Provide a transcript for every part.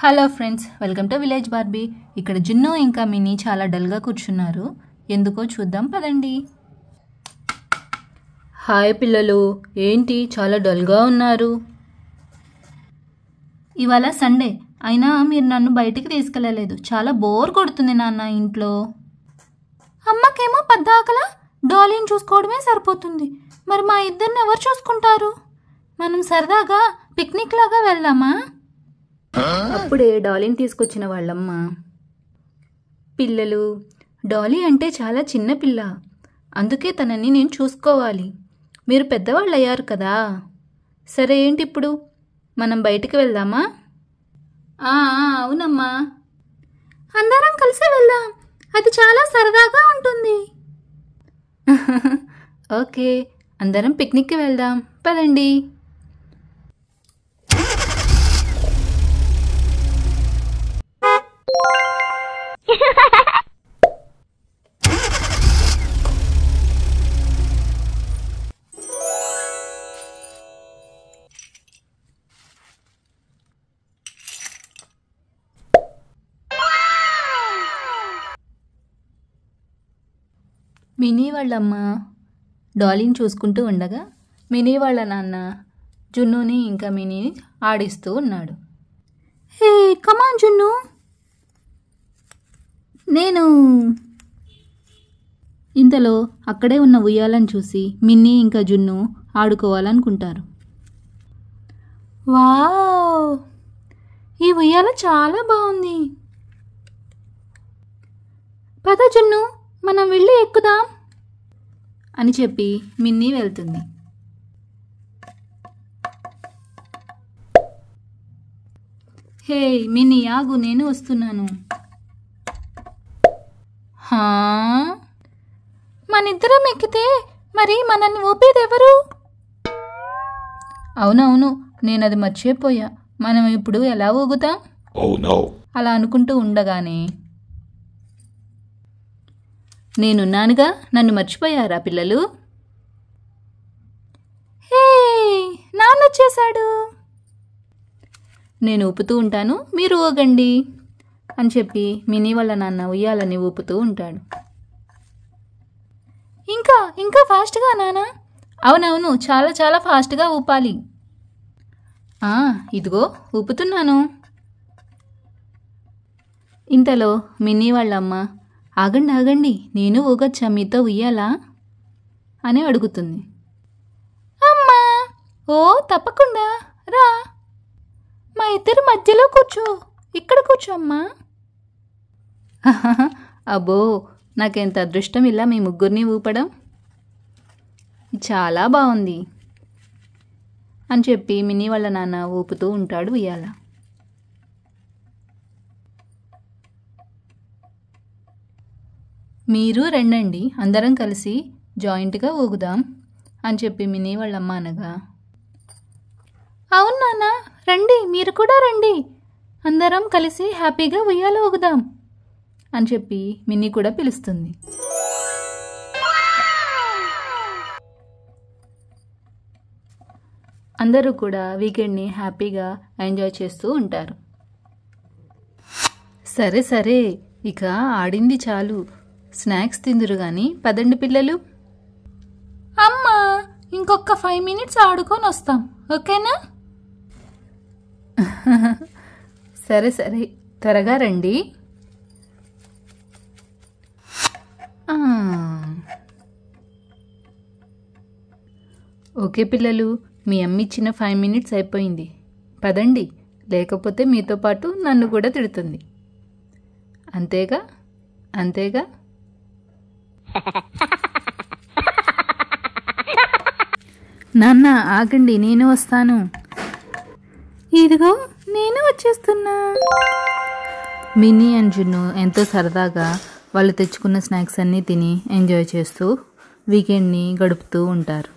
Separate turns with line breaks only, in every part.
Hello friends, welcome to village Barbie. ఇక్కడ జున్ను ఇంకా మినీ చాలా డల్గా కూర్చున్నారు. ఎందుకో చూద్దాం పదండి. హాయ్ పిల్లలు, ఏంటి చాలా డల్గా ఉన్నారు? ఇవాళ సండే అయినా మీరు నన్ను బయటికి తీసుకెళ్ళలేదు. చాలా బోర్ కొడుతుంది నాన్న ఇంట్లో. అమ్మకేమో పద్దాకల డాలీని చూసుకోవడమే సరిపోతుంది. మరి మా ఇద్దరిని ఎవరు చూసుకుంటారు? మనం సరదాగా పిక్నిక్ లాగా వెళ్దామా? అప్పుడే డాలీని తీసుకొచ్చిన వాళ్ళమ్మ, పిల్లలు, డాలీ అంటే చాలా చిన్న పిల్ల, అందుకే తనని నేను చూసుకోవాలి. మీరు పెద్దవాళ్ళు అయ్యారు కదా. సరే, ఏంటి ఇప్పుడు మనం బయటికి వెళ్దామా? అవునమ్మా, అందరం కలిసి వెళ్దాం, అది చాలా సరదాగా ఉంటుంది. ఓకే, అందరం పిక్నిక్కి వెళ్దాం పదండి. మినీ వాళ్ళమ్మ డాలీని చూసుకుంటూ ఉండగా మినీ వాళ్ళ నాన్న జున్నుని ఇంకా మినీని ఆడిస్తూ ఉన్నాడు. హే కమాన్ జున్ను, నేను. ఇంతలో అక్కడే ఉన్న ఉయ్యాలను చూసి మిన్నీ ఇంకా జున్ను ఆడుకోవాలనుకుంటారు. వావ్, ఈ ఉయ్యాల చాలా బాగుంది. పద జున్ను, మనం వెళ్ళి ఎక్కుదాం అని చెప్పి మిన్నీ వెళ్తుంది. హే మిన్నీ ఆగు, నేను వస్తున్నాను. మనిద్దరం ఎక్కితే మరి మనల్ని ఊపేదెవరు? అవునవును, నేను అది మర్చిపోయా. మనం ఇప్పుడు ఎలా ఊగుతాం? అలా అనుకుంటూ ఉండగానే, నేనున్నానుగా, నన్ను మర్చిపోయారా పిల్లలు? హే, నాన్నొచ్చేశాడు. నేను ఊపుతూ ఉంటాను, మీరు ఊగండి అని చెప్పి మినీ వాళ్ళ నాన్న ఉయ్యాలని ఊపుతూ ఉంటాడు. ఇంకా ఇంకా ఫాస్ట్గా నానా. అవునవును, చాలా చాలా ఫాస్ట్గా ఊపాలి. ఇదిగో ఊపుతున్నాను. ఇంతలో మినీ వాళ్ళమ్మ, ఆగండి ఆగండి, నేను ఊగొచ్చా మీతో ఉయ్యాలా అని అడుగుతుంది. అమ్మా, ఓ తప్పకుండా రా, మా ఇద్దరి మధ్యలో కూర్చో, ఇక్కడ కూర్చో అమ్మా. అబ్బో, నాకెంత అదృష్టం ఇలా మీ ముగ్గురిని ఊపడం, చాలా బాగుంది అని చెప్పి మినీ వాళ్ళ నాన్న ఊపుతూ ఉంటాడు ఉయ్యాల. మీరు రండండి, అందరం కలిసి జాయింట్గా ఊగుదాం అని చెప్పి మినీ వాళ్ళమ్మ అనగా, అవును నాన్న, రండి, మీరు కూడా రండి, అందరం కలిసి హ్యాపీగా ఉయ్యాల ఊగుదాం అని చెప్పి మినీ కూడా పిలుస్తుంది. అందరూ కూడా వీకెండ్ని హ్యాపీగా ఎంజాయ్ చేస్తూ ఉంటారు. సరే సరే, ఇక ఆడింది చాలు, స్నాక్స్ తిందురు కానీ పదండి పిల్లలు. అమ్మా, ఇంకొక 5 minutes ఆడుకొని వస్తాం, ఓకేనా? సరే సరే, త్వరగా రండి. ఓకే పిల్లలు, మీ అమ్మ ఇచ్చిన 5 minutes అయిపోయింది, పదండి, లేకపోతే మీతో పాటు నన్ను కూడా తిడుతుంది. అంతేగా అంతేగా. నాన్న ఆగండి, నేను వస్తాను. ఇదిగో నేను వచ్చేస్తున్నా. మినీ అండ్ జున్ను ఎంతో సరదాగా వాళ్ళు తెచ్చుకున్న స్నాక్స్ అన్నీ తిని ఎంజాయ్ చేస్తూ వీకెండ్ని గడుపుతూ ఉంటారు.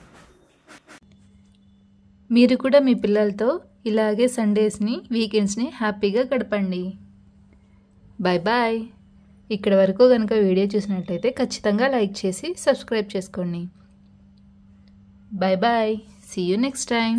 మీరు కూడా మీ పిల్లలతో ఇలాగే సండేస్ని, వీకెండ్స్ని హ్యాపీగా గడపండి. Bye bye. ఇక్కడ వరకు కనుక వీడియో చూసినట్లయితే ఖచ్చితంగా లైక్ చేసి సబ్స్క్రైబ్ చేసుకోండి. Bye bye, see you next time.